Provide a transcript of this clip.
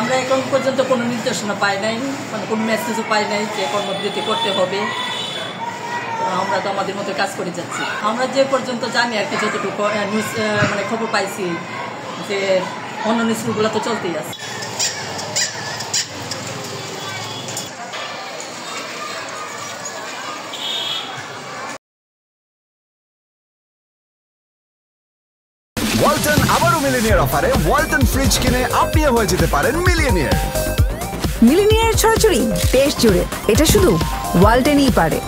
আমরা এখন পর্যন্ত কোনো নির্দেশনা পাই নাই, মানে কোনো মেসেজও পাই নাই যে কর্মবিরতি করতে হবে। আমরা তো আমাদের মতো কাজ করে যাচ্ছি। আমরা যে পর্যন্ত জানি আর কি, যতটুকু নিউজ মানে খবর পাইছি যে অন্য স্কুলগুলো তো চলতেই আছে। ওয়ালটন আবারও মিলিনিয়ার অফারে ওয়ালটন ফ্রিজ কিনে আপনিও হয়ে যেতে পারেন মিলিয়নিয়ার। মিলিনিয়ার ছড়াছড়ি দেশ জুড়ে, এটা শুধু ওয়ালটনই পারে।